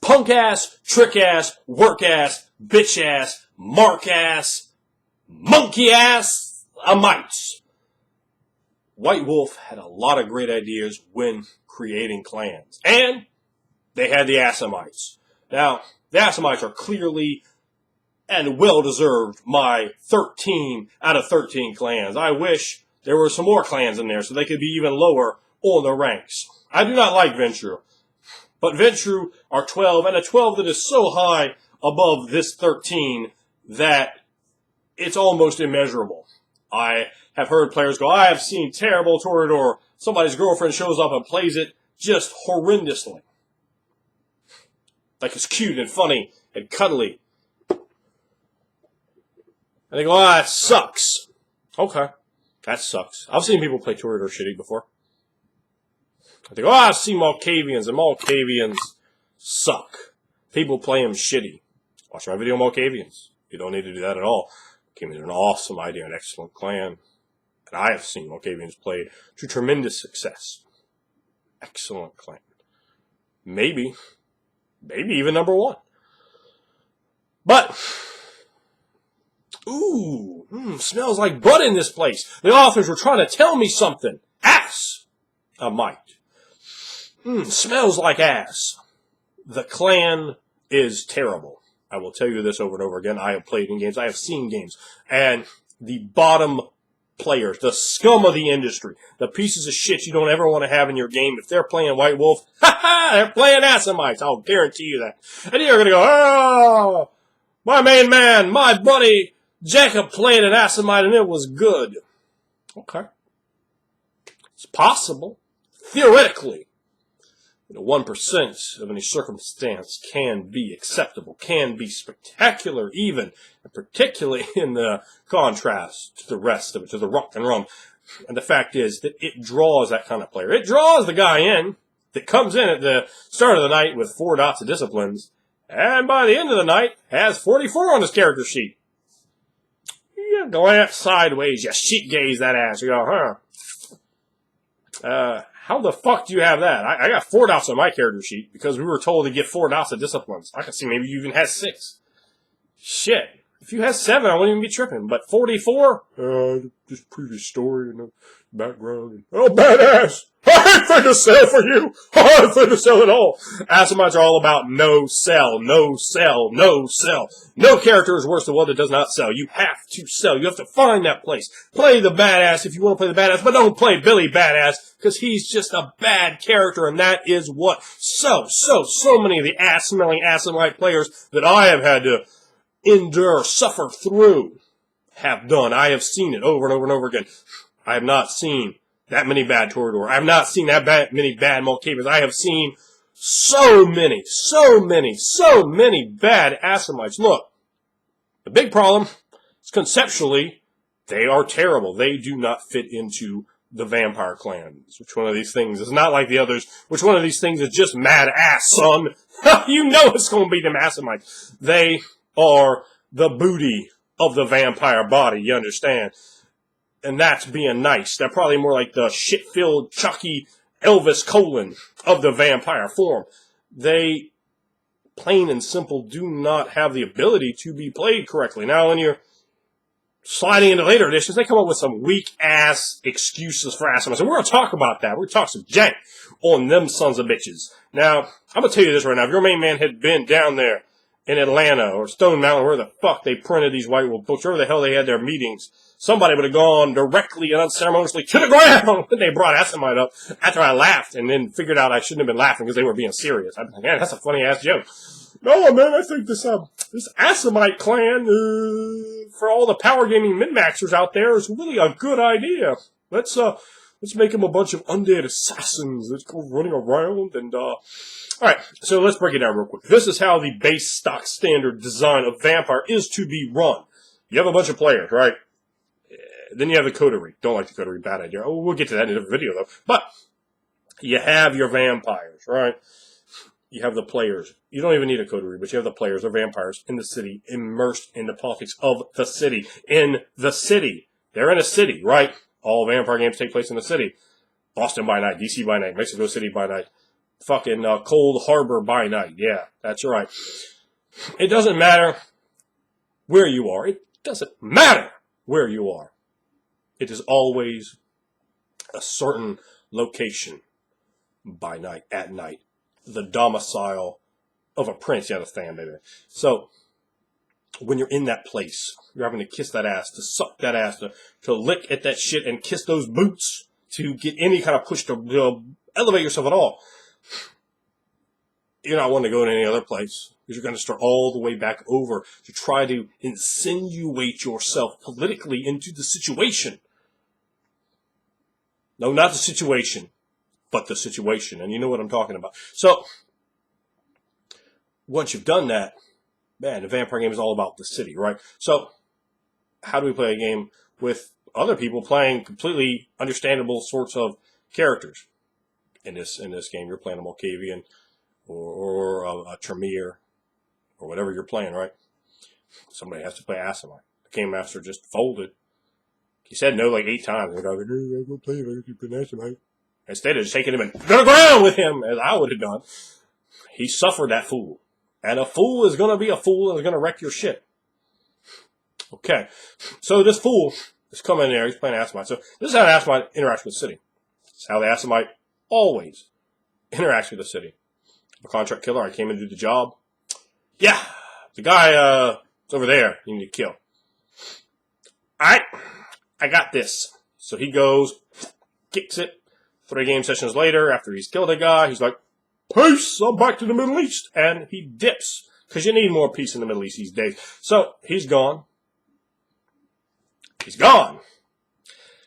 punk ass, trick ass, work ass, bitch ass, mark ass, monkey ass, Amites. White Wolf had a lot of great ideas when creating clans. And they had the Assamites. Now, the Assamites are clearly and well-deserved my 13 out of 13 clans. I wish there were some more clans in there so they could be even lower on the ranks. I do not like Ventrue. But Ventrue are 12, and a 12 that is so high above this 13 that it's almost immeasurable. I have heard players go, I have seen terrible Toreador. Somebody's girlfriend shows up and plays it just horrendously. Like it's cute and funny and cuddly. And they go, that sucks. Okay, that sucks. I've seen people play Toreador shitty before. They go, I've seen Malkavians, and Malkavians suck. People play them shitty. Watch my video on Malkavians. You don't need to do that at all. Came in an awesome idea, an excellent clan. And I have seen Malkavians play to tremendous success. Excellent clan. Maybe even number one. But, smells like butt in this place. The authors were trying to tell me something. Ass! Assamite. Smells like ass. The clan is terrible. I will tell you this over and over again. I have played in games. I have seen games. And the bottom players, the scum of the industry, the pieces of shit you don't ever want to have in your game, if they're playing White Wolf, they're playing Assamites. I'll guarantee you that. And you're going to go, oh, my main man, my buddy Jacob played an Assamite and it was good. Okay. It's possible. Theoretically. 1% of any circumstance can be acceptable, can be spectacular even, and particularly in the contrast to the rest of it, to the rock and rum. And the fact is that it draws that kind of player. It draws the guy in that comes in at the start of the night with 4 dots of disciplines, and by the end of the night has 44 on his character sheet. You glance sideways, you shit gaze that ass, you go, how the fuck do you have that? I got 4 dots on my character sheet because we were told to get 4 dots of disciplines. I can see maybe you even had 6. Shit. If you had 7, I wouldn't even be tripping. But 44? Just previous story and the background. Oh, badass! I ain't finna sell for you! I ain't finna sell at all! Assamites are all about no sell, no sell, no sell. No character is worse than one that does not sell. You have to sell. You have to find that place. Play the badass if you want to play the badass, but don't play Billy Badass, because he's just a bad character, and that is what so many of the ass-smelling Assamite players that I have had to endure, suffer through, have done. I have seen it over and over and over again. I have not seen that many bad Toreador. I have not seen many bad Malkavians. I have seen so many bad Assamites. Look, the big problem is conceptually, they are terrible. They do not fit into the vampire clans. Which one of these things is not like the others? Which one of these things is just mad ass, son? You know it's going to be them Assamites. They are the booty of the vampire body, you understand? And that's being nice. They're probably more like the shit-filled, Chucky Elvis Colon of the vampire form. They, plain and simple, do not have the ability to be played correctly. Now, when you're sliding into later editions, they come up with some weak-ass excuses for Assamites. And we're going to talk about that. We're going to talk some jank on them sons of bitches. Now, I'm going to tell you this right now. If your main man had been down there in Atlanta or Stone Mountain, where the fuck they printed these White Wolf books, wherever the hell they had their meetings, somebody would have gone directly and unceremoniously to the ground when they brought Assamite up after I laughed and then figured out I shouldn't have been laughing because they were being serious. I'd be like, man, that's a funny-ass joke. No, man, I think this Assamite clan, for all the power gaming min-maxers out there, is really a good idea. Let's make them a bunch of undead assassins. Let's go running around and, Alright, so let's break it down real quick. This is how the base stock standard design of Vampire is to be run. You have a bunch of players, right? Then you have the coterie. Don't like the coterie, bad idea. Oh, we'll get to that in a video, though. But you have your vampires, right? You have the players. You don't even need a coterie, but you have the players or vampires in the city, immersed in the politics of the city. In the city. They're in a city, right? All vampire games take place in the city. Boston by night, DC by night, Mexico City by night. fucking Cold Harbor by night. Yeah, that's right. It doesn't matter where you are. It doesn't matter where you are. It is always a certain location by night, at night. The domicile of a prince, you understand, baby. So, when you're in that place, you're having to kiss that ass, to suck that ass, to lick at that shit and kiss those boots to get any kind of push to elevate yourself at all. You're not wanting to go to any other place because you're going to start all the way back over to try to insinuate yourself politically into the situation. No, not the situation, but the situation. And you know what I'm talking about. So, once you've done that, man, the vampire game is all about the city, right? So, how do we play a game with other people playing completely understandable sorts of characters? In this game, you're playing a Malkavian or a Tremere or whatever you're playing, right? Somebody has to play Assamite. The game master just folded. He said no like 8 times. The guy was like, I'm going to play it. I can Assamite. Instead of just taking him and to the ground with him, as I would have done, he suffered that fool. And a fool is going to be a fool and is going to wreck your shit. Okay. So this fool is coming in there. He's playing Assamite. So this is how the Assamite interacts with the city. This is how the Assamite always interacts with the city. I'm a contract killer. I came in to do the job. Yeah. The guy is over there. You need to kill. Alright. I got this. So he goes, kicks it. 3 game sessions later, after he's killed a guy, he's like, peace, I'm back to the Middle East. And he dips. Because you need more peace in the Middle East these days. So, he's gone. He's gone.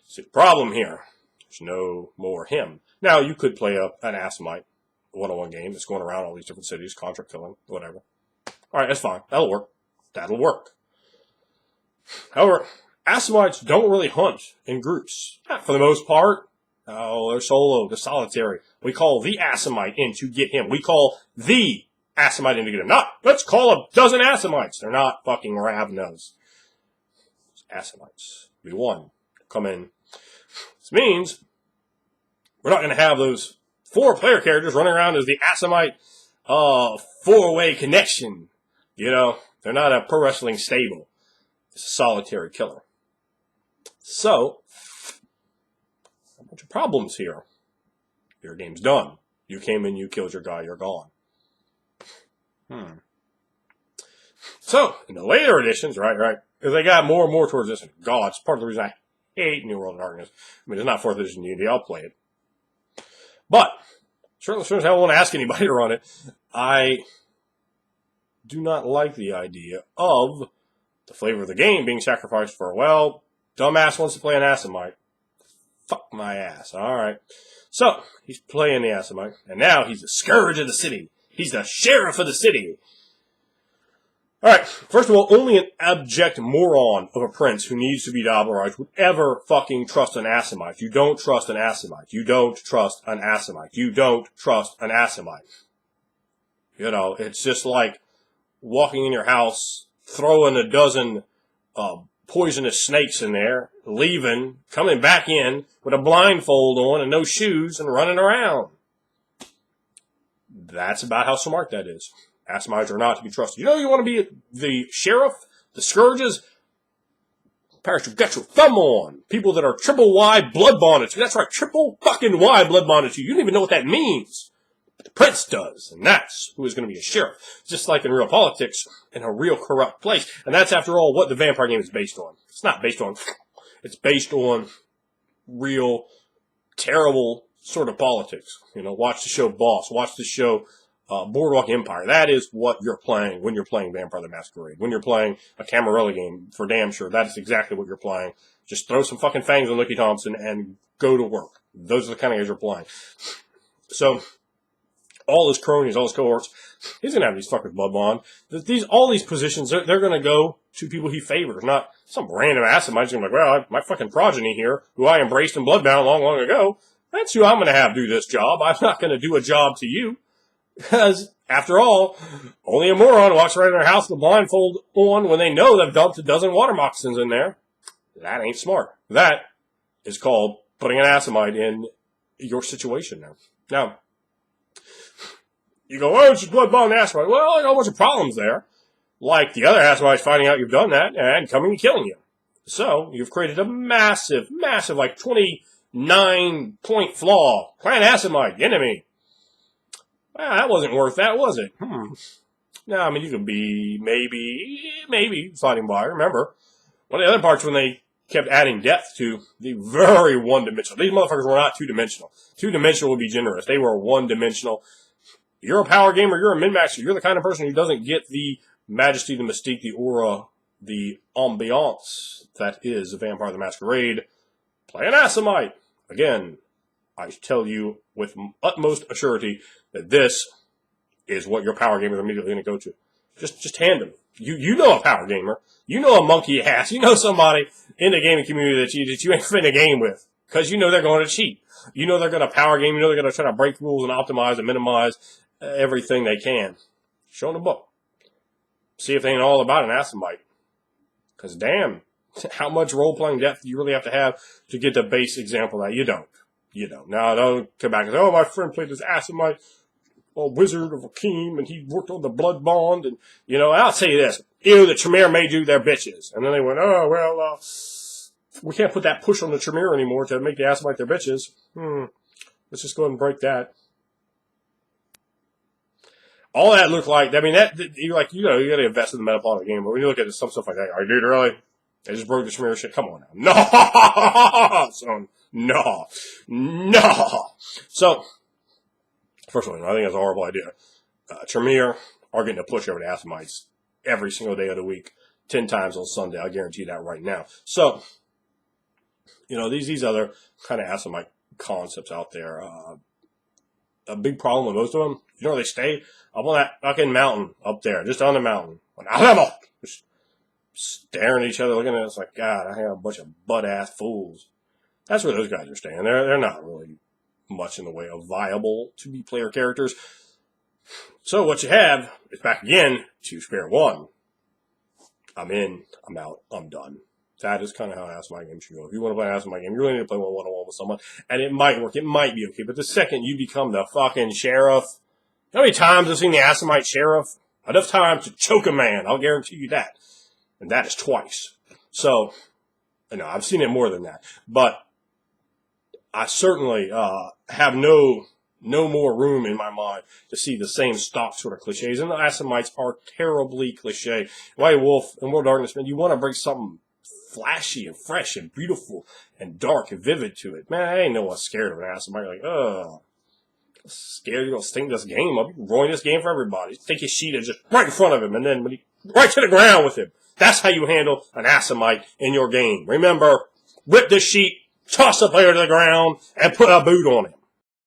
See, the problem here, there's no more him. Now, you could play an Assamite one-on-one game that's going around all these different cities, contract killing, whatever. Alright, that's fine. That'll work. That'll work. However, Assamites don't really hunt in groups. Not for the most part. Oh, they're solo. They're solitary. We call the Assamite in to get him. We call the Assamite in to get him. Not, let's call a dozen Assamites. They're not fucking Ravnas. It's Assamites. We won. Come in. This means we're not going to have those 4 player characters running around as the Assamite 4-way connection. You know, they're not a pro wrestling stable. It's a solitary killer. So, a bunch of problems here. Your game's done. You came in, you killed your guy, you're gone. So, in the later editions, right, because they got more and more towards this, and God, it's part of the reason I hate New World of Darkness. I mean, it's not 4th edition D&D, I'll play it. But, certainly as soon as I won't ask anybody to run it, I do not like the idea of the flavor of the game being sacrificed for, well, dumbass wants to play an Assamite. Fuck my ass. Alright. So, he's playing the Assamite, and now he's the scourge of the city. He's the sheriff of the city. Alright, first of all, only an abject moron of a prince who needs to be Dabarized would ever fucking trust an Assamite. You don't trust an Assamite. You don't trust an Assamite. You don't trust an Assamite. You know, it's just like walking in your house, throwing a dozen poisonous snakes in there, leaving, coming back in with a blindfold on and no shoes and running around. That's about how smart that is. Assamites are not to be trusted. You know you want to be the sheriff, the scourges? Parish, you've got your thumb on. People that are triple Y blood bonded to you. That's right, triple fucking Y blood bonded to you. You don't even know what that means. But the prince does, and that's who is going to be a sheriff. Just like in real politics, in a real corrupt place. And that's, after all, what the vampire game is based on. It's not based on... It's based on real, terrible sort of politics. You know, watch the show Boss. Watch the show Boardwalk Empire. That is what you're playing when you're playing Vampire the Masquerade. When you're playing a Camarilla game, for damn sure, that is exactly what you're playing. Just throw some fucking fangs on Licky Thompson and go to work. Those are the kind of games you're playing. So... all his cronies, all his cohorts, he's going to have these fuckers blood bond. All these positions, they're going to go to people he favors, not some random Assamite going to be like, well, my fucking progeny here, who I embraced and bloodbound long, long ago, that's who I'm going to have do this job. I'm not going to do a job to you. Because, after all, only a moron walks around their house with a blindfold on when they know they've dumped a dozen water moccasins in there. That ain't smart. That is called putting an Assamite in your situation now. Now, You go, oh, it's just blood bond Assamite. Well, there are a bunch of problems there. Like the other Assamites finding out you've done that and coming and killing you. So, you've created a massive, like 29-point flaw. Clan Assamite, enemy. Well, that wasn't worth that, was it? No, I mean, you could be maybe fighting by. Remember, one of the other parts when they kept adding depth to the very one-dimensional. These motherfuckers were not two-dimensional. Two-dimensional would be generous. They were one-dimensional. You're a power gamer. You're a min-maxer. You're the kind of person who doesn't get the majesty, the mystique, the aura, the ambiance that is a Vampire the Masquerade. Play an Assamite. Again, I tell you with utmost assurity that this is what your power gamer is immediately going to go to. Just hand them. You know a power gamer. You know a monkey ass. You know somebody in the gaming community that you ain't finna game with. Because you know they're going to cheat. You know they're going to power game. You know they're going to try to break rules and optimize and minimize everything they can. Show them the book. See if they ain't all about an Assamite. Because damn, how much role-playing depth do you really have to get the base example of that? You don't. Now, don't come back and say, oh, my friend played this Assamite wizard of Akeem, and he worked on the blood bond, and, I'll tell you this. The Tremere made you their bitches. And then they went, oh, well, we can't put that push on the Tremere anymore to make the Assamite their bitches. Let's just go ahead and break that. All that looked like, I mean, you got to invest in the meta part of the game, but when you look at some stuff like that, are you dude, really? They just broke the Tremere shit. Come on now. No! Son. No. So, first of all, I think that's a horrible idea. Tremere are getting a push over the Assamites every single day of the week, 10 times on Sunday. I guarantee that right now. So, these other kind of Assamite concepts out there, a big problem with most of them, they stay up on that fucking mountain up there, just on the mountain. Just staring at each other, looking at us like, God, I have a bunch of butt-ass fools. That's where those guys are staying. They're not really much in the way of viable to-be-player characters. So what you have is back again to square one. I'm in, I'm out, I'm done. That is kind of how an Assamite game should go. If you want to play an Assamite game, you really need to play one-on-one with someone. And it might work. It might be okay. But the second you become the fucking sheriff, how many times I've seen the Assamite sheriff? Enough time to choke a man. I'll guarantee you that. And that is twice. So, I've seen it more than that. But I certainly have no more room in my mind to see the same stock sort of cliches. And the Assamites are terribly cliche. White Wolf and World Darkness, man, you want to bring something flashy and fresh and beautiful and dark and vivid to it. Man, I ain't no one scared of an Assamite. Like, scared you're going to stink this game up. You can ruin this game for everybody. Take your sheet and just right in front of him and then right to the ground with him. That's how you handle an Assamite in your game. Remember, rip the sheet, toss the player to the ground, and put a boot on him.